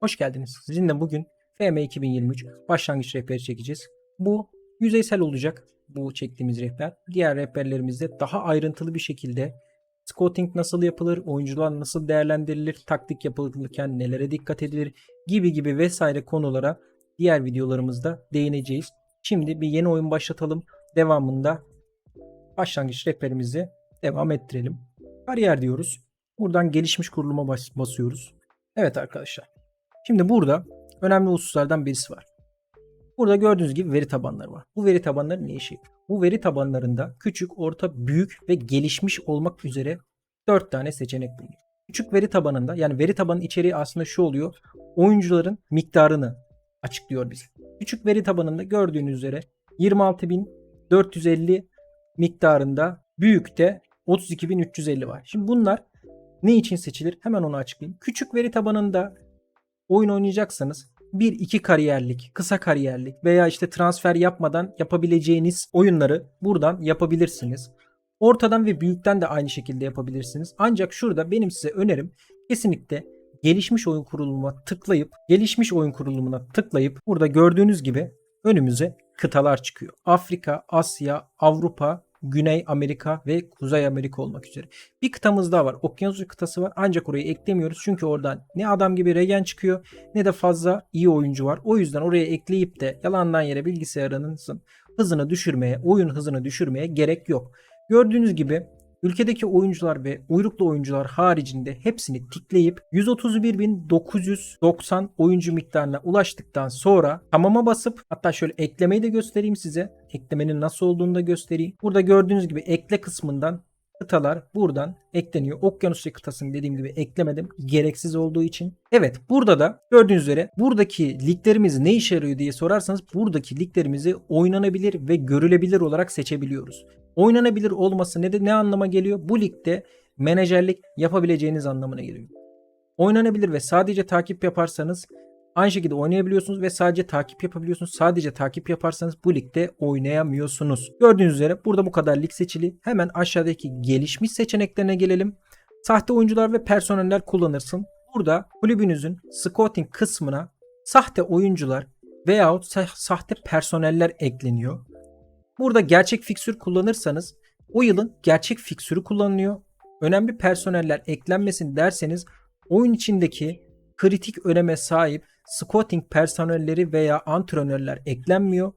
Hoş geldiniz. Sizinle bugün FM 2023 başlangıç rehberi çekeceğiz. Bu yüzeysel olacak bu çektiğimiz rehber. Diğer rehberlerimizde daha ayrıntılı bir şekilde scouting nasıl yapılır, oyuncular nasıl değerlendirilir, taktik yapılırken nelere dikkat edilir gibi vesaire konulara diğer videolarımızda değineceğiz. Şimdi bir yeni oyun başlatalım. Devamında başlangıç rehberimizi devam ettirelim. Kariyer diyoruz. Buradan gelişmiş kuruluma basıyoruz. Evet arkadaşlar. Şimdi burada önemli hususlardan birisi var. Burada gördüğünüz gibi veri tabanları var. Bu veri tabanları ne işi? Bu veri tabanlarında küçük, orta, büyük ve gelişmiş olmak üzere 4 tane seçenek bulunuyor. Küçük veri tabanında, yani veri tabanının içeriği aslında şu oluyor. Oyuncuların miktarını açıklıyor bize. Küçük veri tabanında gördüğünüz üzere 26.450 miktarında, büyükte 32.350 var. Şimdi bunlar ne için seçilir? Hemen onu açıklayayım. Küçük veri tabanında oyun oynayacaksanız 1-2 kariyerlik, kısa kariyerlik veya işte transfer yapmadan yapabileceğiniz oyunları buradan yapabilirsiniz. Ortadan ve büyükten de aynı şekilde yapabilirsiniz. Ancak şurada benim size önerim kesinlikle gelişmiş oyun kurulumuna tıklayıp burada gördüğünüz gibi önümüze kıtalar çıkıyor. Afrika, Asya, Avrupa, Güney Amerika ve Kuzey Amerika olmak üzere. Bir kıtamız daha var. Okyanus kıtası var. Ancak orayı eklemiyoruz. Çünkü oradan ne adam gibi regen çıkıyor ne de fazla iyi oyuncu var. O yüzden oraya ekleyip de yalandan yere bilgisayarınızın hızını düşürmeye, oyun hızını düşürmeye gerek yok. Gördüğünüz gibi ülkedeki oyuncular ve uyruklu oyuncular haricinde hepsini tikleyip 131.990 oyuncu miktarına ulaştıktan sonra tamama basıp, hatta şöyle eklemeyi de göstereyim size. Eklemenin nasıl olduğunu da göstereyim. Burada gördüğünüz gibi ekle kısmından kıtalar buradan ekleniyor. Okyanusya kıtasını dediğim gibi eklemedim, gereksiz olduğu için. Evet, burada da gördüğünüz üzere buradaki liglerimiz ne işe yarıyor diye sorarsanız buradaki liglerimizi oynanabilir ve görülebilir olarak seçebiliyoruz. Oynanabilir olması ne anlama geliyor? Bu ligde menajerlik yapabileceğiniz anlamına geliyor. Oynanabilir ve sadece takip yaparsanız aynı şekilde oynayabiliyorsunuz ve sadece takip yapabiliyorsunuz. Sadece takip yaparsanız bu ligde oynayamıyorsunuz. Gördüğünüz üzere burada bu kadar lig seçili. Hemen aşağıdaki gelişmiş seçeneklerine gelelim. Sahte oyuncular ve personeller kullanırsın. Burada kulübünüzün scouting kısmına sahte oyuncular veyahut sahte personeller ekleniyor. Burada gerçek fiksür kullanırsanız o yılın gerçek fiksürü kullanılıyor. Önemli personeller eklenmesin derseniz oyun içindeki kritik öneme sahip scouting personelleri veya antrenörler eklenmiyor.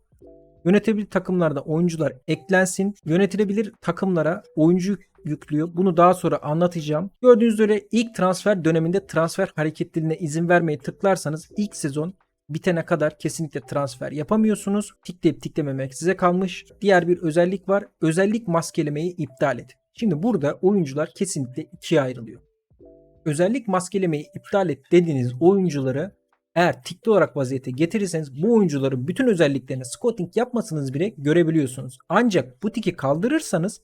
Yönetebilir takımlarda oyuncular eklensin. Yönetilebilir takımlara oyuncu yüklüyor. Bunu daha sonra anlatacağım. Gördüğünüz üzere ilk transfer döneminde transfer hareketliliğine izin vermeyi tıklarsanız ilk sezon bitene kadar kesinlikle transfer yapamıyorsunuz. Tikleyip tiklememek size kalmış. Diğer bir özellik var. Özellik maskelemeyi iptal et. Şimdi burada oyuncular kesinlikle ikiye ayrılıyor. Özellik maskelemeyi iptal et dediğiniz oyuncuları eğer tikli olarak vaziyete getirirseniz bu oyuncuların bütün özelliklerini scouting yapmasanız bile görebiliyorsunuz. Ancak bu tiki kaldırırsanız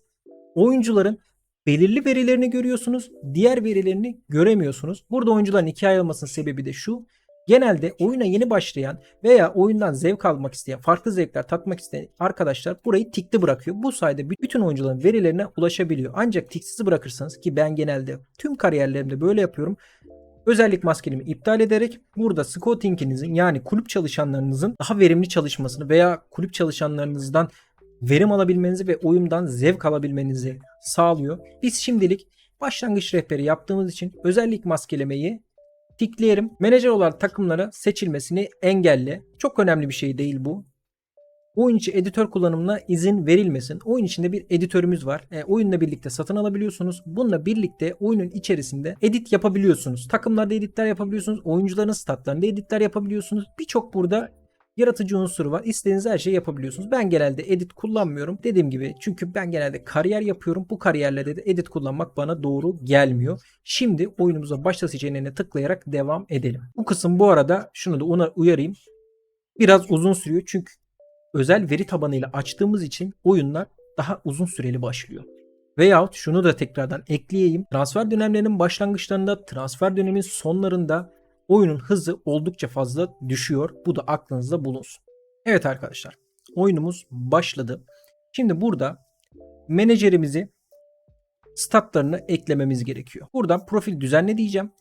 oyuncuların belirli verilerini görüyorsunuz, diğer verilerini göremiyorsunuz. Burada oyuncuların ikiye ayrılmasının sebebi de şu. Genelde oyuna yeni başlayan veya oyundan zevk almak isteyen, farklı zevkler tatmak isteyen arkadaşlar burayı tikli bırakıyor. Bu sayede bütün oyuncuların verilerine ulaşabiliyor. Ancak tiksiz bırakırsanız, ki ben genelde tüm kariyerlerimde böyle yapıyorum, özellik maskelimi iptal ederek burada scouting'inizin, yani kulüp çalışanlarınızın daha verimli çalışmasını veya kulüp çalışanlarınızdan verim alabilmenizi ve oyundan zevk alabilmenizi sağlıyor. Biz şimdilik başlangıç rehberi yaptığımız için özellik maskelemeyi tikleyelim. Menajer olan takımlara seçilmesini engelle. Çok önemli bir şey değil bu. Oyun içi editör kullanımına izin verilmesin. Oyun içinde bir editörümüz var. Oyunla birlikte satın alabiliyorsunuz. Bununla birlikte oyunun içerisinde edit yapabiliyorsunuz. Takımlarda editler yapabiliyorsunuz. Oyuncuların statlarında editler yapabiliyorsunuz. Birçok burada yaratıcı unsuru var. İstediğiniz her şeyi yapabiliyorsunuz. Ben genelde edit kullanmıyorum. Dediğim gibi, çünkü ben genelde kariyer yapıyorum. Bu kariyerlerde de edit kullanmak bana doğru gelmiyor. Şimdi oyunumuza başla seçeneğine tıklayarak devam edelim. Bu kısım, bu arada şunu da uyarayım, biraz uzun sürüyor. Çünkü özel veri tabanıyla açtığımız için oyunlar daha uzun süreli başlıyor. Veyahut şunu da tekrardan ekleyeyim. Transfer dönemlerinin başlangıçlarında, transfer dönemin sonlarında oyunun hızı oldukça fazla düşüyor. Bu da aklınızda bulunsun. Evet arkadaşlar, oyunumuz başladı. Şimdi burada menajerimizi, statlarını eklememiz gerekiyor. Buradan profil düzenle diyeceğim.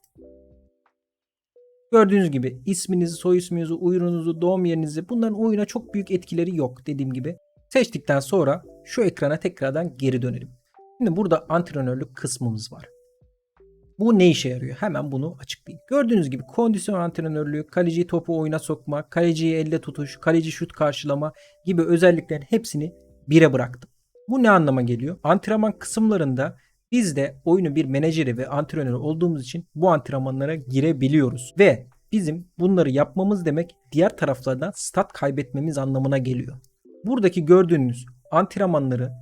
Gördüğünüz gibi isminizi, soy isminizi, uyununuzu, doğum yerinizi, bunların oyuna çok büyük etkileri yok dediğim gibi. Seçtikten sonra şu ekrana tekrardan geri dönelim. Şimdi burada antrenörlük kısmımız var. Bu ne işe yarıyor? Hemen bunu açıklayayım. Gördüğünüz gibi kondisyon antrenörlüğü, kaleciyi topu oyuna sokma, kaleciyi elde tutuş, kaleci şut karşılama gibi özelliklerin hepsini bire bıraktım. Bu ne anlama geliyor? Antrenman kısımlarında biz de oyunu bir menajeri ve antrenörü olduğumuz için bu antrenmanlara girebiliyoruz. Ve bizim bunları yapmamız demek diğer taraflardan stat kaybetmemiz anlamına geliyor. Buradaki gördüğünüz antrenmanları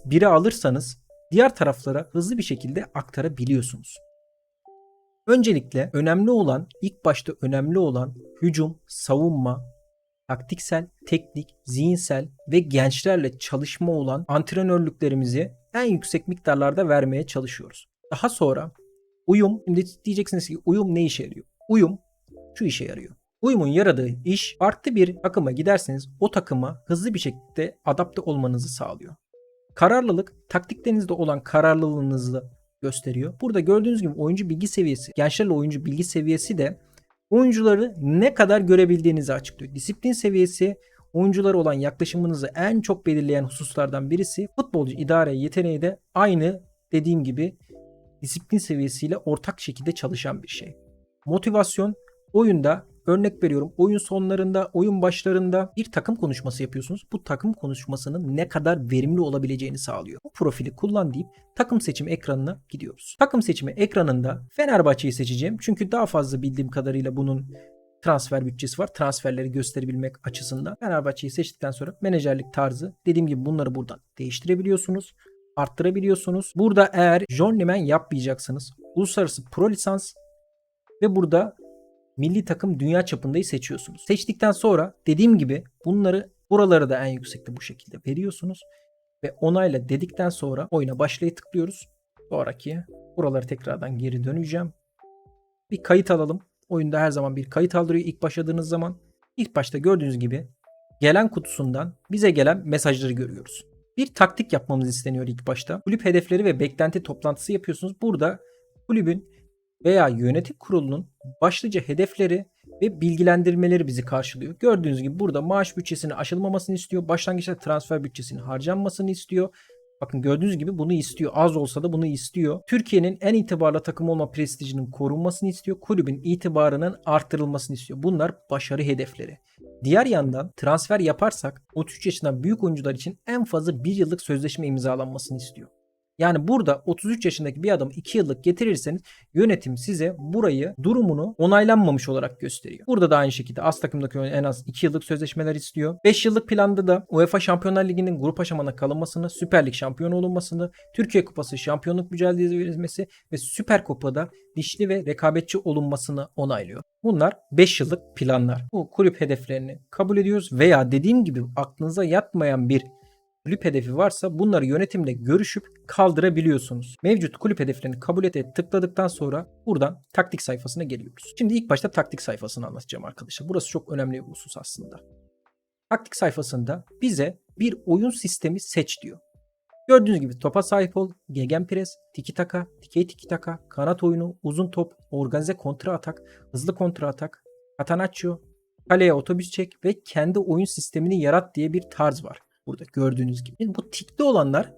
bire alırsanız diğer taraflara hızlı bir şekilde aktarabiliyorsunuz. Öncelikle ilk başta önemli olan hücum, savunma, taktiksel, teknik, zihinsel ve gençlerle çalışma olan antrenörlüklerimizi en yüksek miktarlarda vermeye çalışıyoruz. Daha sonra uyum, şimdi diyeceksiniz ki uyum ne işe yarıyor? Uyum şu işe yarıyor. Uyumun yaradığı iş, farklı bir takıma giderseniz o takıma hızlı bir şekilde adapte olmanızı sağlıyor. Kararlılık, taktiklerinizde olan kararlılığınızı gösteriyor. Burada gördüğünüz gibi oyuncu bilgi seviyesi, gençlerle oyuncu bilgi seviyesi de oyuncuları ne kadar görebildiğinizi açıklıyor. Disiplin seviyesi, oyunculara olan yaklaşımınızı en çok belirleyen hususlardan birisi. Futbolcu idare yeteneği de aynı dediğim gibi disiplin seviyesiyle ortak şekilde çalışan bir şey. Motivasyon, oyunda örnek veriyorum, oyun sonlarında, oyun başlarında bir takım konuşması yapıyorsunuz. Bu takım konuşmasının ne kadar verimli olabileceğini sağlıyor. Bu profili kullan deyip takım seçimi ekranına gidiyoruz. Takım seçimi ekranında Fenerbahçe'yi seçeceğim. Çünkü daha fazla bildiğim kadarıyla bunun transfer bütçesi var. Transferleri gösterebilmek açısından. Fenerbahçe'yi seçtikten sonra menajerlik tarzı, dediğim gibi bunları buradan değiştirebiliyorsunuz. Arttırabiliyorsunuz. Burada eğer journeyman yapmayacaksınız, uluslararası pro lisans ve burada milli takım dünya çapındayı seçiyorsunuz. Seçtikten sonra dediğim gibi buraları da en yüksekte bu şekilde veriyorsunuz. Ve onayla dedikten sonra oyuna başlaya tıklıyoruz. Sonraki buraları tekrardan geri döneceğim. Bir kayıt alalım. Oyunda her zaman bir kayıt aldırıyor ilk başladığınız zaman. İlk başta gördüğünüz gibi gelen kutusundan bize gelen mesajları görüyoruz. Bir taktik yapmamız isteniyor ilk başta. Kulüp hedefleri ve beklenti toplantısı yapıyorsunuz. Burada kulübün veya yönetim kurulunun başlıca hedefleri ve bilgilendirmeleri bizi karşılıyor. Gördüğünüz gibi burada maaş bütçesinin aşılmamasını istiyor. Başlangıçta transfer bütçesinin harcanmasını istiyor. Bakın gördüğünüz gibi bunu istiyor. Az olsa da bunu istiyor. Türkiye'nin en itibarlı takım olma prestijinin korunmasını istiyor. Kulübün itibarının arttırılmasını istiyor. Bunlar başarı hedefleri. Diğer yandan transfer yaparsak 33 yaşından büyük oyuncular için en fazla 1 yıllık sözleşme imzalanmasını istiyor. Yani burada 33 yaşındaki bir adamı 2 yıllık getirirseniz yönetim size burayı durumunu onaylanmamış olarak gösteriyor. Burada da aynı şekilde az takımdaki en az 2 yıllık sözleşmeler istiyor. 5 yıllık planda da UEFA Şampiyonlar Ligi'nin grup aşamasına kalınmasını, Süper Lig şampiyonu olunmasını, Türkiye Kupası şampiyonluk mücadelesi verilmesi ve Süper Kupa'da dişli ve rekabetçi olunmasını onaylıyor. Bunlar 5 yıllık planlar. Bu kulüp hedeflerini kabul ediyoruz veya dediğim gibi aklınıza yatmayan bir kulüp hedefi varsa bunları yönetimle görüşüp kaldırabiliyorsunuz. Mevcut kulüp hedeflerini kabul ete tıkladıktan sonra buradan taktik sayfasına geliyoruz. Şimdi ilk başta taktik sayfasını anlatacağım arkadaşlar. Burası çok önemli bir husus aslında. Taktik sayfasında bize bir oyun sistemi seç diyor. Gördüğünüz gibi topa sahip ol, gegenpress, tiki taka, dikey tiki taka, kanat oyunu, uzun top, organize kontra atak, hızlı kontra atak, catenaccio, kaleye otobüs çek ve kendi oyun sistemini yarat diye bir tarz var. Burada gördüğünüz gibi. Bu tikli olanlar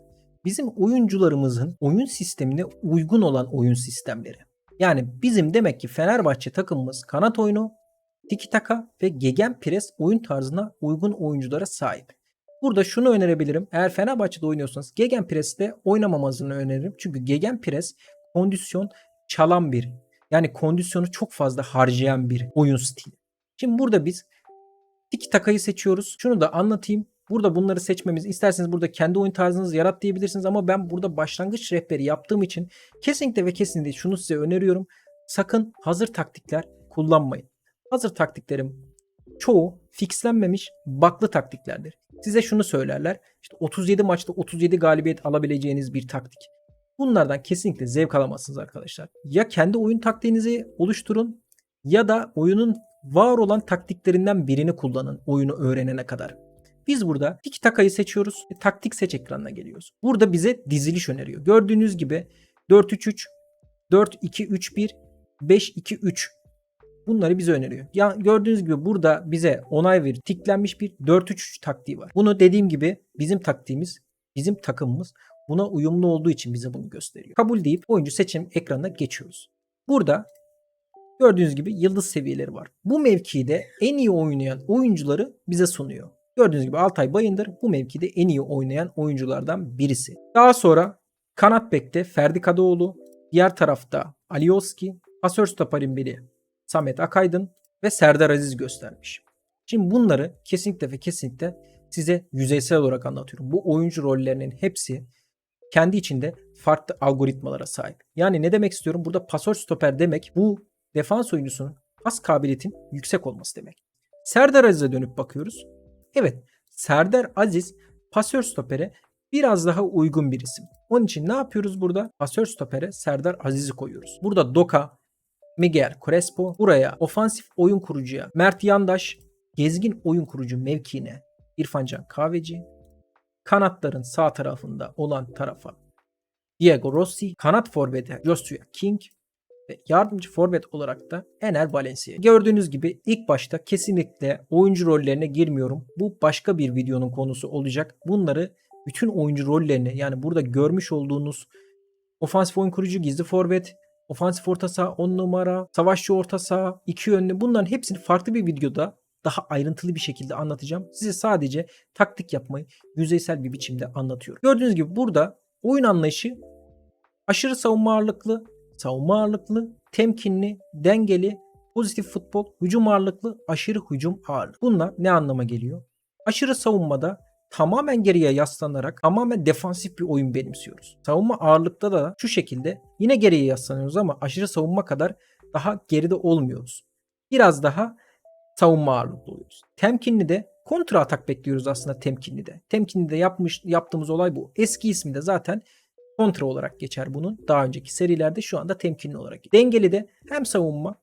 bizim oyuncularımızın oyun sistemine uygun olan oyun sistemleri. Yani bizim demek ki Fenerbahçe takımımız kanat oyunu, tiki taka ve gegenpress oyun tarzına uygun oyunculara sahip. Burada şunu önerebilirim. Eğer Fenerbahçe'de oynuyorsanız gegenpress'te oynamamanızı öneririm. Çünkü gegenpress kondisyon çalan bir, yani kondisyonu çok fazla harcayan bir oyun stili. Şimdi burada biz tiki takayı seçiyoruz. Şunu da anlatayım. Burada bunları seçmemiz, isterseniz burada kendi oyun tarzınızı yarat diyebilirsiniz ama ben burada başlangıç rehberi yaptığım için kesinlikle ve kesinlikle şunu size öneriyorum. Sakın hazır taktikler kullanmayın. Hazır taktiklerim çoğu fixlenmemiş baklı taktiklerdir. Size şunu söylerler. İşte 37 maçta 37 galibiyet alabileceğiniz bir taktik. Bunlardan kesinlikle zevk alamazsınız arkadaşlar. Ya kendi oyun taktiğinizi oluşturun ya da oyunun var olan taktiklerinden birini kullanın oyunu öğrenene kadar. Biz burada tiki takayı seçiyoruz ve taktik seç ekranına geliyoruz. Burada bize diziliş öneriyor. Gördüğünüz gibi 4-3-3, 4-2-3-1, 5-2-3 Bunları bize öneriyor. Ya gördüğünüz gibi burada bize onay verir. Tiklenmiş bir 4-3-3 taktiği var. Bunu dediğim gibi bizim taktiğimiz, bizim takımımız buna uyumlu olduğu için bize bunu gösteriyor. Kabul deyip oyuncu seçim ekranına geçiyoruz. Burada gördüğünüz gibi yıldız seviyeleri var. Bu mevkide en iyi oynayan oyuncuları bize sunuyor. Gördüğünüz gibi Altay Bayındır bu mevkide en iyi oynayan oyunculardan birisi. Daha sonra kanat bekte Ferdi Kadıoğlu, diğer tarafta Alioski, pasör stoperin biri Samet Akaydın ve Serdar Aziz göstermiş. Şimdi bunları kesinlikle ve kesinlikle size yüzeysel olarak anlatıyorum. Bu oyuncu rollerinin hepsi kendi içinde farklı algoritmalara sahip. Yani ne demek istiyorum? Burada pasör stoper demek bu defans oyuncusunun pas kabiliyetinin yüksek olması demek. Serdar Aziz'e dönüp bakıyoruz. Evet, Serdar Aziz pasör stopere biraz daha uygun bir isim. Onun için ne yapıyoruz burada? Pasör stopere Serdar Aziz'i koyuyoruz. Burada Doka, Miguel Crespo, buraya ofansif oyun kurucuya Mert Yandaş, gezgin oyun kurucu mevkiine İrfancan Kahveci, kanatların sağ tarafında olan tarafa Diego Rossi, kanat forvete Joshua King ve yardımcı forvet olarak da Ener Valencia. Gördüğünüz gibi ilk başta kesinlikle oyuncu rollerine girmiyorum. Bu başka bir videonun konusu olacak. Bunları bütün oyuncu rollerini, yani burada görmüş olduğunuz ofansif oyun kurucu, gizli forvet, ofansif orta saha, 10 numara, savaşçı orta saha, iki yönlü, bunların hepsini farklı bir videoda daha ayrıntılı bir şekilde anlatacağım. Size sadece taktik yapmayı yüzeysel bir biçimde anlatıyorum. Gördüğünüz gibi burada oyun anlayışı aşırı savunma ağırlıklı, temkinli, dengeli, pozitif futbol, hücum ağırlıklı, aşırı hücum ağırlıklı. Bunlar ne anlama geliyor? Aşırı savunmada tamamen geriye yaslanarak tamamen defansif bir oyun benimsiyoruz. Savunma ağırlıkta da şu şekilde yine geriye yaslanıyoruz ama aşırı savunma kadar daha geride olmuyoruz. Biraz daha savunma ağırlıklı oluyoruz. Temkinli de kontra atak bekliyoruz aslında temkinli de. Temkinli de yaptığımız olay bu. Eski ismi de zaten kontra olarak geçer bunun. Daha önceki serilerde, şu anda temkinli olarak. Dengeli de hem savunma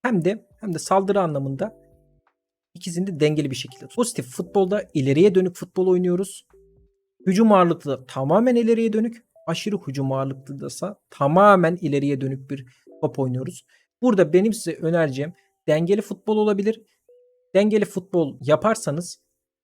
hem de saldırı anlamında ikisini de dengeli bir şekilde. Pozitif futbolda ileriye dönük futbol oynuyoruz. Hücum ağırlıklı da tamamen ileriye dönük. Aşırı hücum ağırlıklı da tamamen ileriye dönük bir top oynuyoruz. Burada benim size önereceğim dengeli futbol olabilir. Dengeli futbol yaparsanız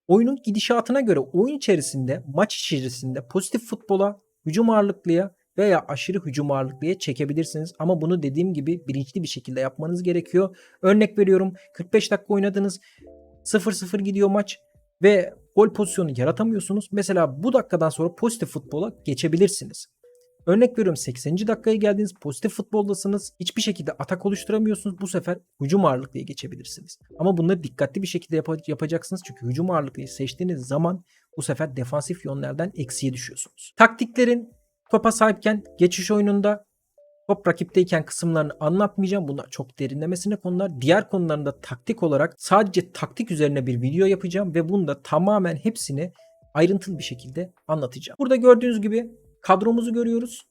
oyunun gidişatına göre oyun içerisinde, maç içerisinde pozitif futbola, hücum ağırlıklıya veya aşırı hücum ağırlıklıya çekebilirsiniz. Ama bunu dediğim gibi bilinçli bir şekilde yapmanız gerekiyor. Örnek veriyorum, 45 dakika oynadınız, 0-0 gidiyor maç ve gol pozisyonu yaratamıyorsunuz. Mesela bu dakikadan sonra pozitif futbola geçebilirsiniz. Örnek veriyorum, 80. dakikaya geldiniz, pozitif futboldasınız, hiçbir şekilde atak oluşturamıyorsunuz. Bu sefer hücum ağırlıklıya geçebilirsiniz. Ama bunları dikkatli bir şekilde yapacaksınız. Çünkü hücum ağırlıklıyı seçtiğiniz zaman bu sefer defansif yönlerden eksiye düşüyorsunuz. Taktiklerin topa sahipken geçiş oyununda, top rakipteyken kısımlarını anlatmayacağım. Bunlar çok derinlemesine konular. Diğer konularında taktik olarak sadece taktik üzerine bir video yapacağım ve bunda tamamen hepsini ayrıntılı bir şekilde anlatacağım. Burada gördüğünüz gibi kadromuzu görüyoruz.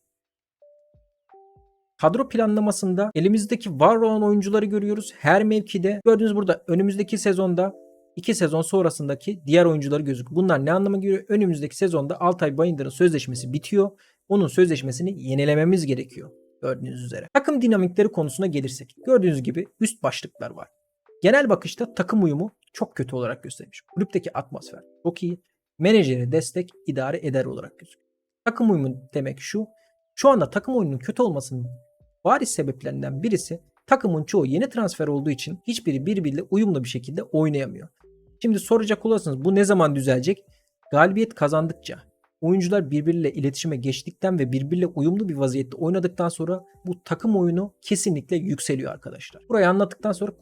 Kadro planlamasında elimizdeki var olan oyuncuları görüyoruz. Her mevkide gördüğünüz burada önümüzdeki sezonda 2 sezon sonrasındaki diğer oyuncuları gözüküyor. Bunlar ne anlama geliyor? Önümüzdeki sezonda Altay Bayındır'ın sözleşmesi bitiyor. Onun sözleşmesini yenilememiz gerekiyor. Gördüğünüz üzere. Takım dinamikleri konusuna gelirsek. Gördüğünüz gibi üst başlıklar var. Genel bakışta takım uyumu çok kötü olarak göstermiş. Kulüpteki atmosfer çok iyi. Menajere destek idare eder olarak gözüküyor. Takım uyumu demek şu. Şu anda takım oyununun kötü olmasının bariz sebeplerinden birisi, takımın çoğu yeni transfer olduğu için hiçbiri birbiriyle uyumlu bir şekilde oynayamıyor. Şimdi soracak olursanız bu ne zaman düzelecek? Galibiyet kazandıkça, oyuncular birbiriyle iletişime geçtikten ve birbiriyle uyumlu bir vaziyette oynadıktan sonra bu takım oyunu kesinlikle yükseliyor arkadaşlar. Burayı anlattıktan sonra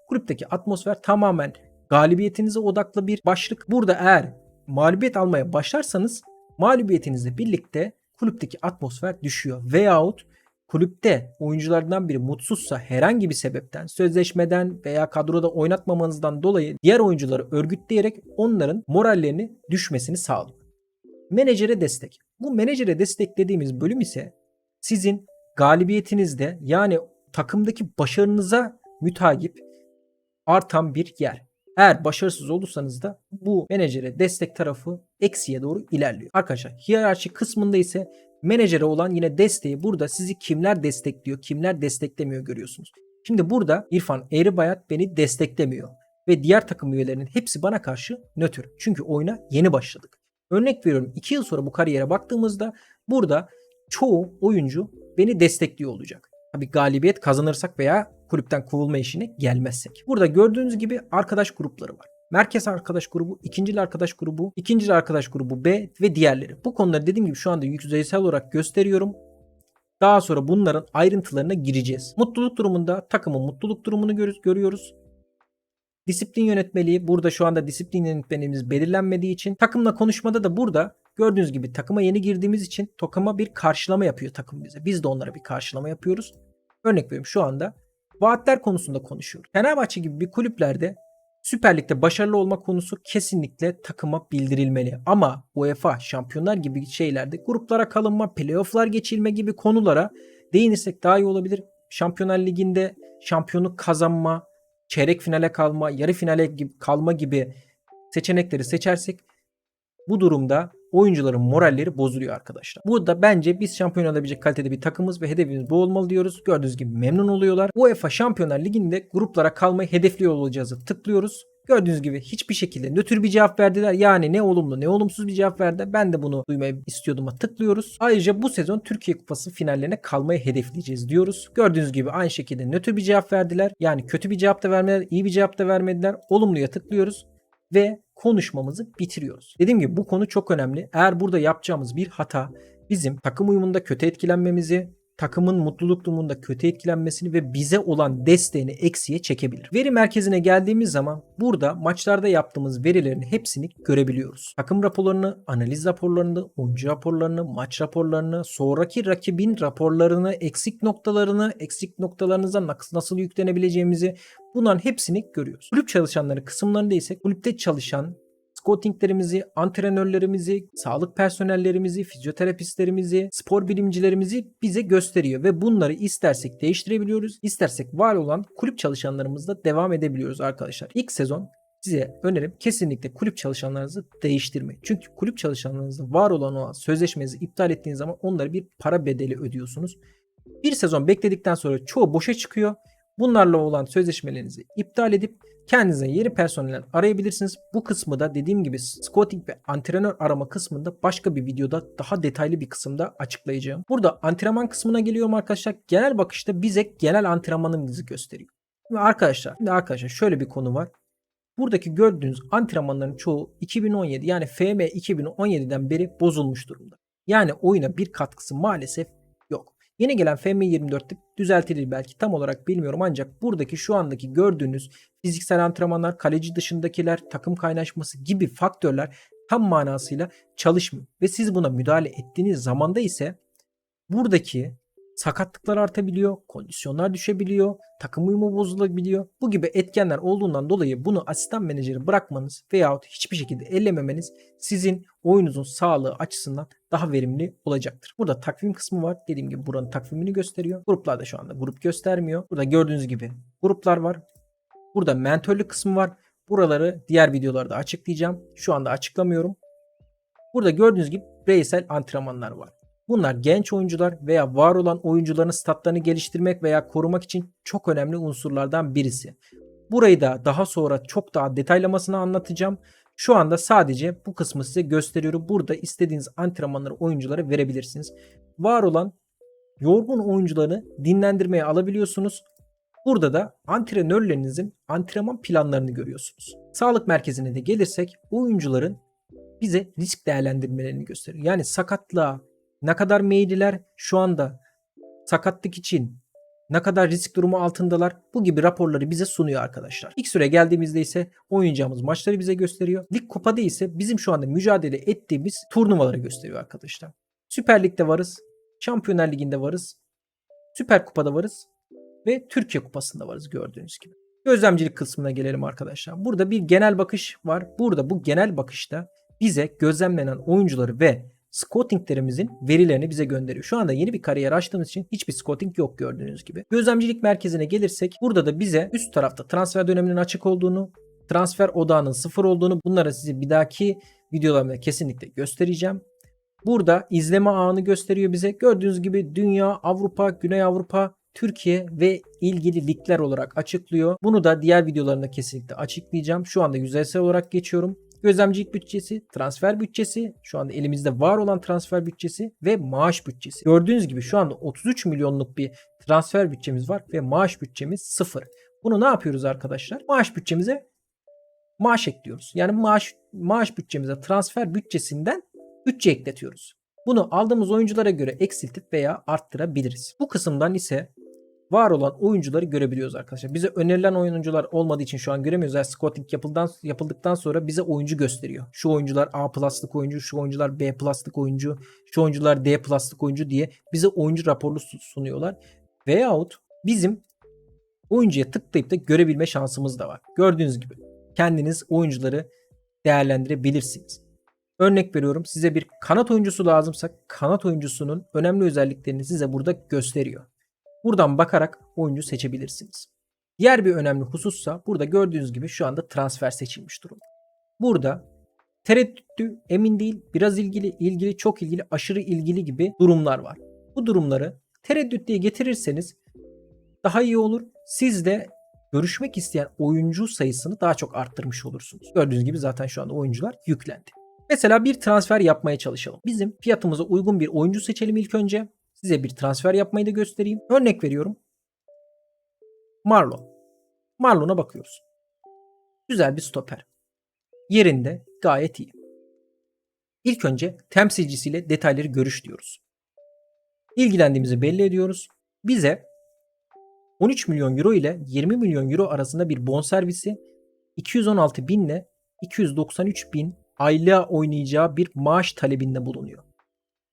kulüpteki atmosfer tamamen galibiyetinize odaklı bir başlık. Burada eğer mağlubiyet almaya başlarsanız mağlubiyetinizle birlikte kulüpteki atmosfer düşüyor veyahut kulüpte oyunculardan biri mutsuzsa herhangi bir sebepten, sözleşmeden veya kadroda oynatmamanızdan dolayı diğer oyuncuları örgütleyerek onların morallerini düşmesini sağlıyor. Menajere destek. Bu menajere destek dediğimiz bölüm ise sizin galibiyetinizde, yani takımdaki başarınıza müteakip artan bir yer. Eğer başarısız olursanız da bu menajere destek tarafı eksiye doğru ilerliyor. Arkadaşlar hiyerarşi kısmında ise menajere olan yine desteği, burada sizi kimler destekliyor, kimler desteklemiyor görüyorsunuz. Şimdi burada İrfan Eğribayat beni desteklemiyor. Ve diğer takım üyelerinin hepsi bana karşı nötr. Çünkü oyuna yeni başladık. Örnek veriyorum, 2 yıl sonra bu kariyere baktığımızda burada çoğu oyuncu beni destekliyor olacak. Tabii galibiyet kazanırsak veya kulüpten kovulma işine gelmezsek. Burada gördüğünüz gibi arkadaş grupları var. Merkez arkadaş grubu, ikincil arkadaş grubu, ikincil arkadaş grubu B ve diğerleri. Bu konuları dediğim gibi şu anda yüzeysel olarak gösteriyorum. Daha sonra bunların ayrıntılarına gireceğiz. Mutluluk durumunda takımın mutluluk durumunu görüyoruz. Disiplin yönetmeliği, burada şu anda disiplin yönetmeliğimiz belirlenmediği için takımla konuşmada da burada gördüğünüz gibi takıma yeni girdiğimiz için takıma bir karşılama yapıyor takım bize. Biz de onlara bir karşılama yapıyoruz. Örnek veriyorum, şu anda vaatler konusunda konuşuyoruz. Fenerbahçe gibi bir kulüplerde Süper Lig'de başarılı olma konusu kesinlikle takıma bildirilmeli. Ama UEFA, şampiyonlar gibi şeylerde gruplara kalınma, playofflar geçilme gibi konulara değinirsek daha iyi olabilir. Şampiyonlar Ligi'nde şampiyonluk kazanma, çeyrek finale kalma, yarı finale kalma gibi seçenekleri seçersek bu durumda oyuncuların moralleri bozuluyor arkadaşlar. Burada bence biz şampiyon olabilecek kalitede bir takımız ve hedefimiz bu olmalı diyoruz. Gördüğünüz gibi memnun oluyorlar. UEFA Şampiyonlar Ligi'nde gruplara kalmayı hedefliyor olacağızı tıklıyoruz. Gördüğünüz gibi hiçbir şekilde nötr bir cevap verdiler. Yani ne olumlu ne olumsuz bir cevap verdi. Ben de bunu duymayı istiyordum. Tıklıyoruz. Ayrıca bu sezon Türkiye Kupası finallerine kalmayı hedefleyeceğiz diyoruz. Gördüğünüz gibi aynı şekilde nötr bir cevap verdiler. Yani kötü bir cevap da vermediler, iyi bir cevap da vermediler. Olumluya tıklıyoruz ve konuşmamızı bitiriyoruz. Dediğim gibi bu konu çok önemli. Eğer burada yapacağımız bir hata bizim takım uyumunda kötü etkilenmemizi, takımın mutluluk durumunda kötü etkilenmesini ve bize olan desteğini eksiye çekebilir. Veri merkezine geldiğimiz zaman burada maçlarda yaptığımız verilerin hepsini görebiliyoruz. Takım raporlarını, analiz raporlarını, oyuncu raporlarını, maç raporlarını, sonraki rakibin raporlarını, eksik noktalarınıza nasıl yüklenebileceğimizi, bunların hepsini görüyoruz. Kulüp çalışanları kısımlarında ise kulüpte çalışan scoutinglerimizi, antrenörlerimizi, sağlık personellerimizi, fizyoterapistlerimizi, spor bilimcilerimizi bize gösteriyor ve bunları istersek değiştirebiliyoruz. İstersek var olan kulüp çalışanlarımızla devam edebiliyoruz arkadaşlar. İlk sezon size önerim kesinlikle kulüp çalışanlarınızı değiştirmeyin. Çünkü kulüp çalışanlarınızla var olan sözleşmenizi iptal ettiğiniz zaman onlara bir para bedeli ödüyorsunuz. Bir sezon bekledikten sonra çoğu boşa çıkıyor. Bunlarla olan sözleşmelerinizi iptal edip kendinize yeni personel arayabilirsiniz. Bu kısmı da dediğim gibi scouting ve antrenör arama kısmında başka bir videoda daha detaylı bir kısımda açıklayacağım. Burada antrenman kısmına geliyorum arkadaşlar. Genel bakışta bize genel antrenmanımızı gösteriyor. Şimdi arkadaşlar şöyle bir konu var. Buradaki gördüğünüz antrenmanların çoğu 2017 yani FM 2017'den beri bozulmuş durumda. Yani oyuna bir katkısı maalesef yok. Yeni gelen FM24'te düzeltilir belki, tam olarak bilmiyorum, ancak buradaki şu andaki gördüğünüz fiziksel antrenmanlar, kaleci dışındakiler, takım kaynaşması gibi faktörler tam manasıyla çalışmıyor. Ve siz buna müdahale ettiğiniz zamanda ise buradaki sakatlıklar artabiliyor, kondisyonlar düşebiliyor, takım uyumu bozulabiliyor. Bu gibi etkenler olduğundan dolayı bunu asistan menajeri bırakmanız veyahut hiçbir şekilde ellememeniz sizin oyununuzun sağlığı açısından daha verimli olacaktır. Burada takvim kısmı var. Dediğim gibi buranın takvimini gösteriyor. Gruplarda şu anda grup göstermiyor. Burada gördüğünüz gibi gruplar var. Burada mentörlük kısmı var. Buraları diğer videolarda açıklayacağım. Şu anda açıklamıyorum. Burada gördüğünüz gibi bireysel antrenmanlar var. Bunlar genç oyuncular veya var olan oyuncuların statlarını geliştirmek veya korumak için çok önemli unsurlardan birisi. Burayı da daha sonra çok daha detaylamasını anlatacağım. Şu anda sadece bu kısmı size gösteriyorum. Burada istediğiniz antrenmanları oyunculara verebilirsiniz. Var olan yorgun oyuncuları dinlendirmeye alabiliyorsunuz. Burada da antrenörlerinizin antrenman planlarını görüyorsunuz. Sağlık merkezine de gelirsek oyuncuların bize risk değerlendirmelerini gösteriyor. Yani sakatlığa ne kadar meyilliler, şu anda sakatlık için ne kadar risk durumu altındalar, bu gibi raporları bize sunuyor arkadaşlar. İlk süre geldiğimizde ise oynayacağımız maçları bize gösteriyor. Lig kupada ise bizim şu anda mücadele ettiğimiz turnuvaları gösteriyor arkadaşlar. Süper Lig'de varız, Şampiyonlar Ligi'nde varız, Süper Kupa'da varız ve Türkiye Kupası'nda varız gördüğünüz gibi. Gözlemcilik kısmına gelelim arkadaşlar. Burada bir genel bakış var. Burada bu genel bakışta bize gözlemlenen oyuncuları ve scoutinglerimizin verilerini bize gönderiyor. Şu anda yeni bir kariyer açtığımız için hiçbir scouting yok gördüğünüz gibi. Gözlemcilik merkezine gelirsek burada da bize üst tarafta transfer döneminin açık olduğunu, transfer odağının sıfır olduğunu, bunları size bir dahaki videolarımda kesinlikle göstereceğim. Burada izleme ağını gösteriyor bize. Gördüğünüz gibi Dünya, Avrupa, Güney Avrupa Türkiye ve ilgili ligler olarak açıklıyor. Bunu da diğer videolarında kesinlikle açıklayacağım. Şu anda yüzeysel olarak geçiyorum. Gözlemcilik bütçesi, transfer bütçesi, şu anda elimizde var olan transfer bütçesi ve maaş bütçesi. Gördüğünüz gibi şu anda 33 milyonluk bir transfer bütçemiz var ve maaş bütçemiz 0. Bunu ne yapıyoruz arkadaşlar? Maaş bütçemize maaş ekliyoruz. Yani maaş bütçemize transfer bütçesinden bütçe ekletiyoruz. Bunu aldığımız oyunculara göre eksiltip veya arttırabiliriz. Bu kısımdan ise var olan oyuncuları görebiliyoruz arkadaşlar. Bize önerilen oyuncular olmadığı için şu an göremiyoruz. Yani scouting yapıldıktan sonra bize oyuncu gösteriyor. Şu oyuncular A plus'lık oyuncu, şu oyuncular B plus'lık oyuncu, şu oyuncular D plus'lık oyuncu diye bize oyuncu raporlu sunuyorlar. Veyahut bizim oyuncuya tıklayıp da görebilme şansımız da var. Gördüğünüz gibi kendiniz oyuncuları değerlendirebilirsiniz. Örnek veriyorum, size bir kanat oyuncusu lazımsa kanat oyuncusunun önemli özelliklerini size burada gösteriyor. Buradan bakarak oyuncu seçebilirsiniz. Diğer bir önemli husussa burada gördüğünüz gibi şu anda transfer seçilmiş durumda. Burada tereddütlü, emin değil, biraz ilgili, çok ilgili, aşırı ilgili gibi durumlar var. Bu durumları tereddütlüye getirirseniz daha iyi olur. Siz de görüşmek isteyen oyuncu sayısını daha çok arttırmış olursunuz. Gördüğünüz gibi zaten şu anda oyuncular yüklendi. Mesela bir transfer yapmaya çalışalım. Bizim fiyatımıza uygun bir oyuncu seçelim ilk önce. Size bir transfer yapmayı da göstereyim. Örnek veriyorum. Marlon. Marlon'a bakıyoruz. Güzel bir stoper. Yerinde, gayet iyi. İlk önce temsilcisiyle detayları görüş diyoruz. İlgilendiğimizi belli ediyoruz. Bize 13 milyon euro ile 20 milyon euro arasında bir bonservisi, 216 bin ile 293 bin aylığa oynayacağı bir maaş talebinde bulunuyor.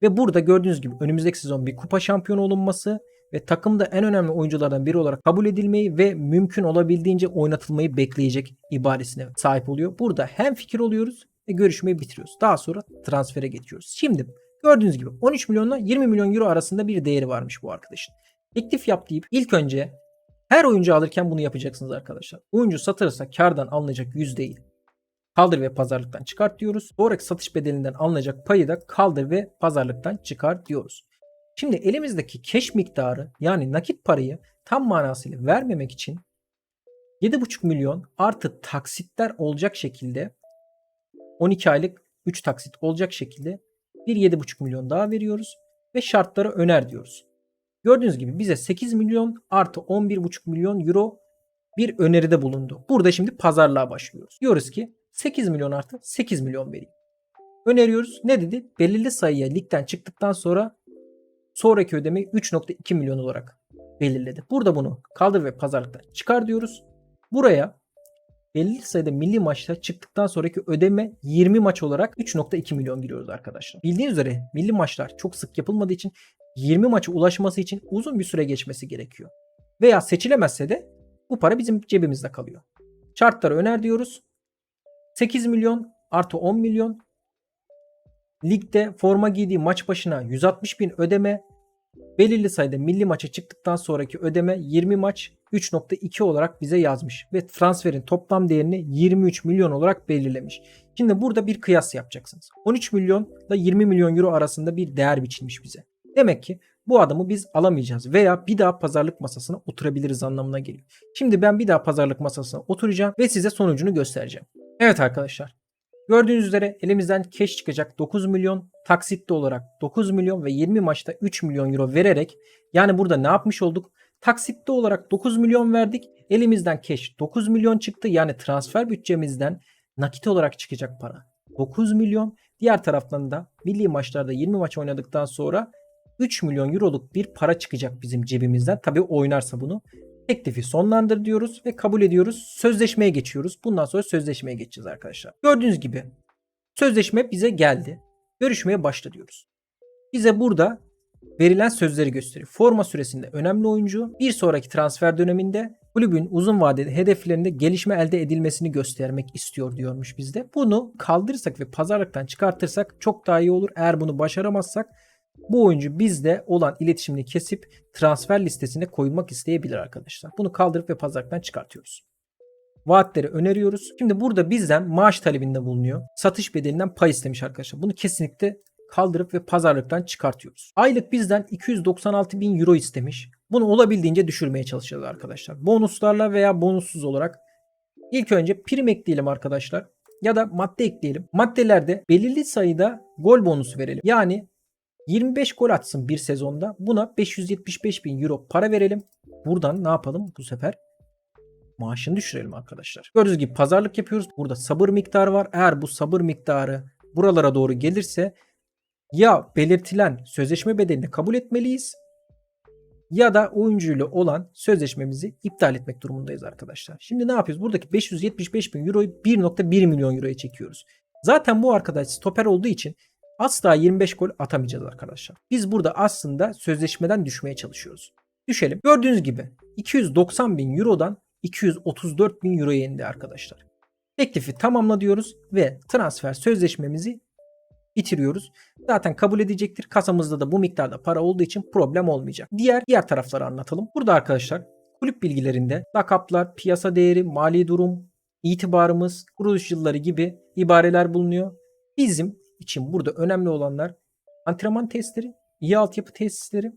Ve burada gördüğünüz gibi önümüzdeki sezon bir kupa şampiyonu olunması ve takımda en önemli oyunculardan biri olarak kabul edilmeyi ve mümkün olabildiğince oynatılmayı bekleyecek ibaresine sahip oluyor. Burada hem fikir oluyoruz ve görüşmeyi bitiriyoruz. Daha sonra transfere geçiyoruz. Şimdi gördüğünüz gibi 13 milyonla 20 milyon euro arasında bir değeri varmış bu arkadaşın. Teklif yap deyip ilk önce her oyuncu alırken bunu yapacaksınız arkadaşlar. Oyuncu satılırsa kardan alınacak yüz değil. Kaldır ve pazarlıktan çıkart diyoruz. Sonraki satış bedelinden alınacak payı da kaldır ve pazarlıktan çıkart diyoruz. Şimdi elimizdeki cash miktarı, yani nakit parayı tam manasıyla vermemek için 7,5 milyon artı taksitler olacak şekilde 12 aylık 3 taksit olacak şekilde bir 7,5 milyon daha veriyoruz ve şartları öner diyoruz. Gördüğünüz gibi bize 8 milyon artı 11,5 milyon euro bir öneride bulundu. Burada şimdi pazarlığa başlıyoruz. Diyoruz ki 8 milyon artı 8 milyon vereyim. Öneriyoruz. Ne dedi? Belirli sayıya ligden çıktıktan sonra sonraki ödemeyi 3,2 milyon olarak belirledi. Burada bunu kaldır ve pazarlıktan çıkar diyoruz. Buraya belirli sayıda milli maçta çıktıktan sonraki ödeme 20 maç olarak 3,2 milyon giriyoruz arkadaşlar. Bildiğiniz üzere milli maçlar çok sık yapılmadığı için 20 maça ulaşması için uzun bir süre geçmesi gerekiyor. Veya seçilemezse de bu para bizim cebimizde kalıyor. Şartları öner diyoruz. 8 milyon artı 10 milyon. Ligde forma giydiği maç başına 160 bin ödeme. Belirli sayıda milli maça çıktıktan sonraki ödeme 20 maç 3,2 olarak bize yazmış. Ve transferin toplam değerini 23 milyon olarak belirlemiş. Şimdi burada bir kıyas yapacaksınız. 13 milyon ile 20 milyon euro arasında bir değer biçilmiş bize. Demek ki bu adamı biz alamayacağız veya bir daha pazarlık masasına oturabiliriz anlamına geliyor. Şimdi ben bir daha pazarlık masasına oturacağım ve size sonucunu göstereceğim. Evet arkadaşlar. Gördüğünüz üzere elimizden cash çıkacak 9 milyon, taksitli olarak 9 milyon ve 20 maçta 3 milyon euro vererek, yani burada ne yapmış olduk? Taksitli olarak 9 milyon verdik. Elimizden cash 9 milyon çıktı. Yani transfer bütçemizden nakit olarak çıkacak para 9 milyon. Diğer taraftan da milli maçlarda 20 maç oynadıktan sonra 3 milyon euroluk bir para çıkacak bizim cebimizden. Tabii oynarsa bunu. Teklifi sonlandır diyoruz ve kabul ediyoruz. Sözleşmeye geçiyoruz. Bundan sonra sözleşmeye geçeceğiz arkadaşlar. Gördüğünüz gibi sözleşme bize geldi. Görüşmeye başla diyoruz. Bize burada verilen sözleri gösteriyor. Forma süresinde önemli oyuncu, bir sonraki transfer döneminde kulübün uzun vadeli hedeflerinde gelişme elde edilmesini göstermek istiyor diyormuş bizde. Bunu kaldırırsak ve pazarlıktan çıkartırsak çok daha iyi olur. Eğer bunu başaramazsak bu oyuncu bizde olan iletişimini kesip transfer listesine koyulmak isteyebilir arkadaşlar. Bunu kaldırıp ve pazarlıktan çıkartıyoruz. Vaatleri öneriyoruz. Şimdi burada bizden maaş talebinde bulunuyor. Satış bedelinden pay istemiş arkadaşlar. Bunu kesinlikle kaldırıp ve pazarlıktan çıkartıyoruz. Aylık bizden 296 bin euro istemiş. Bunu olabildiğince düşürmeye çalışacağız arkadaşlar. Bonuslarla veya bonussuz olarak ilk önce prim ekleyelim arkadaşlar. Ya da madde ekleyelim. Maddelerde belirli sayıda gol bonusu verelim. Yani 25 gol atsın bir sezonda. Buna 575 bin euro para verelim. Buradan ne yapalım bu sefer? Maaşını düşürelim arkadaşlar. Gördüğünüz gibi pazarlık yapıyoruz. Burada sabır miktarı var. Eğer bu sabır miktarı buralara doğru gelirse ya belirtilen sözleşme bedelini kabul etmeliyiz ya da oyuncuyla olan sözleşmemizi iptal etmek durumundayız arkadaşlar. Şimdi ne yapıyoruz? Buradaki 575 bin euroyu 1.1 milyon euroya çekiyoruz. Zaten bu arkadaş stoper olduğu için asla 25 gol atamayacağız arkadaşlar. Biz burada aslında sözleşmeden düşmeye çalışıyoruz. Düşelim. Gördüğünüz gibi 290 bin eurodan 234 bin euroya indi arkadaşlar. Teklifi tamamla diyoruz ve transfer sözleşmemizi bitiriyoruz. Zaten kabul edecektir. Kasamızda da bu miktarda para olduğu için problem olmayacak. Diğer tarafları anlatalım. Burada arkadaşlar kulüp bilgilerinde lakaplar, piyasa değeri, mali durum, itibarımız, kuruluş yılları gibi ibareler bulunuyor. Bizim için burada önemli olanlar antrenman testleri, iyi altyapı tesisleri,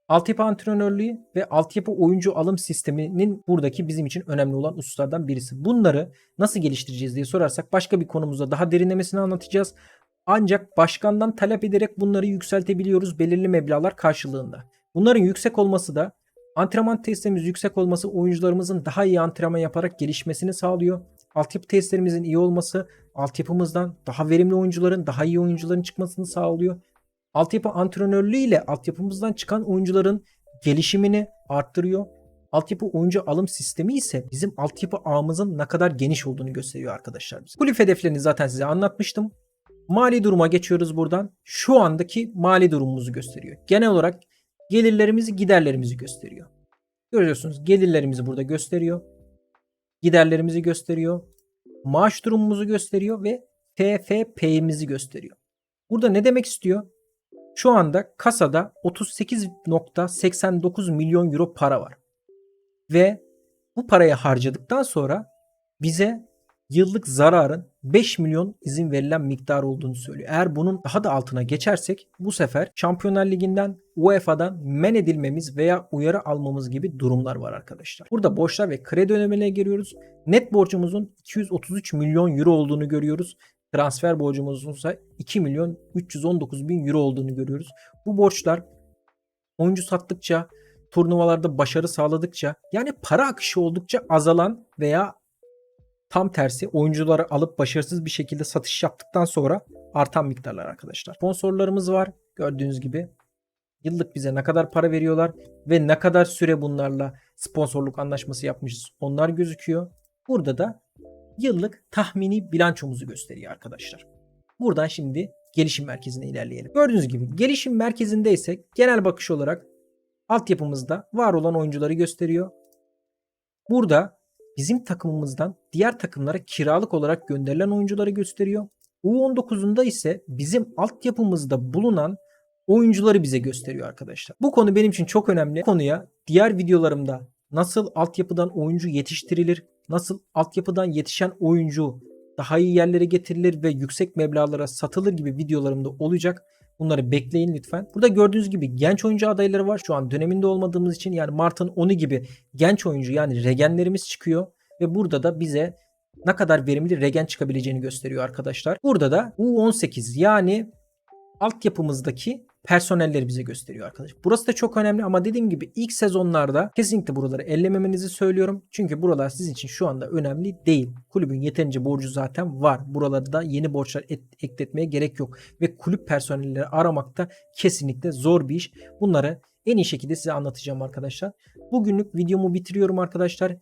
altyapı antrenörlüğü ve altyapı oyuncu alım sisteminin buradaki bizim için önemli olan hususlardan birisi. Bunları nasıl geliştireceğiz diye sorarsak başka bir konumuzda daha derinlemesine anlatacağız. Ancak başkandan talep ederek bunları yükseltebiliyoruz belirli meblağlar karşılığında. Bunların yüksek olması da antrenman testlerimiz yüksek olması oyuncularımızın daha iyi antrenman yaparak gelişmesini sağlıyor. Altyapı testlerimizin iyi olması altyapımızdan daha verimli oyuncuların, daha iyi oyuncuların çıkmasını sağlıyor. Altyapı antrenörlüğü ile altyapımızdan çıkan oyuncuların gelişimini arttırıyor. Altyapı oyuncu alım sistemi ise bizim altyapı ağımızın ne kadar geniş olduğunu gösteriyor arkadaşlar. Kulüp hedeflerini zaten size anlatmıştım. Mali duruma geçiyoruz buradan. Şu andaki mali durumumuzu gösteriyor. Genel olarak gelirlerimizi, giderlerimizi gösteriyor. Görüyorsunuz gelirlerimizi burada gösteriyor. Giderlerimizi gösteriyor. Maaş durumumuzu gösteriyor ve TFP'mizi gösteriyor. Burada ne demek istiyor? Şu anda kasada 38.89 milyon euro para var. Ve bu parayı harcadıktan sonra bize yıllık zararın 5 milyon izin verilen miktar olduğunu söylüyor. Eğer bunun daha da altına geçersek bu sefer Şampiyonlar Ligi'nden, UEFA'dan men edilmemiz veya uyarı almamız gibi durumlar var arkadaşlar. Burada borçlar ve kredi ödemelerine giriyoruz. Net borcumuzun 233 milyon euro olduğunu görüyoruz. Transfer borcumuzun ise 2 milyon 319 bin euro olduğunu görüyoruz. Bu borçlar oyuncu sattıkça, turnuvalarda başarı sağladıkça yani para akışı oldukça azalan veya tam tersi oyuncuları alıp başarısız bir şekilde satış yaptıktan sonra artan miktarlar arkadaşlar. Sponsorlarımız var. Gördüğünüz gibi yıllık bize ne kadar para veriyorlar ve ne kadar süre bunlarla sponsorluk anlaşması yapmışız. Onlar gözüküyor. Burada da yıllık tahmini bilançomuzu gösteriyor arkadaşlar. Buradan şimdi gelişim merkezine ilerleyelim. Gördüğünüz gibi gelişim merkezinde ise genel bakış olarak altyapımızda var olan oyuncuları gösteriyor. Burada bizim takımımızdan diğer takımlara kiralık olarak gönderilen oyuncuları gösteriyor. U19'unda ise bizim altyapımızda bulunan oyuncuları bize gösteriyor arkadaşlar. Bu konu benim için çok önemli. Bu konuya diğer videolarımda nasıl altyapıdan oyuncu yetiştirilir, nasıl altyapıdan yetişen oyuncu daha iyi yerlere getirilir ve yüksek meblağlara satılır gibi videolarımda olacak. Bunları bekleyin lütfen. Burada gördüğünüz gibi genç oyuncu adayları var. Şu an döneminde olmadığımız için yani Mart'ın 10'u gibi genç oyuncu yani regenlerimiz çıkıyor. Ve burada da bize ne kadar verimli regen çıkabileceğini gösteriyor arkadaşlar. Burada da U18 yani altyapımızdaki personelleri bize gösteriyor arkadaşlar. Burası da çok önemli ama dediğim gibi ilk sezonlarda kesinlikle buraları ellememenizi söylüyorum. Çünkü buralar sizin için şu anda önemli değil. Kulübün yeterince borcu zaten var. Buralarda yeni borçlar ekletmeye gerek yok. Ve kulüp personelleri aramak da kesinlikle zor bir iş. Bunları en iyi şekilde size anlatacağım arkadaşlar. Bugünlük videomu bitiriyorum arkadaşlar.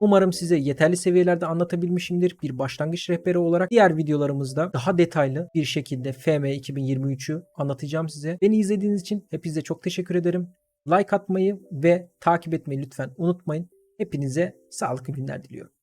Umarım size yeterli seviyelerde anlatabilmişimdir bir başlangıç rehberi olarak. Diğer videolarımızda daha detaylı bir şekilde FM 2023'ü anlatacağım size. Beni izlediğiniz için hepinize çok teşekkür ederim. Like atmayı ve takip etmeyi lütfen unutmayın. Hepinize sağlıklı günler diliyorum.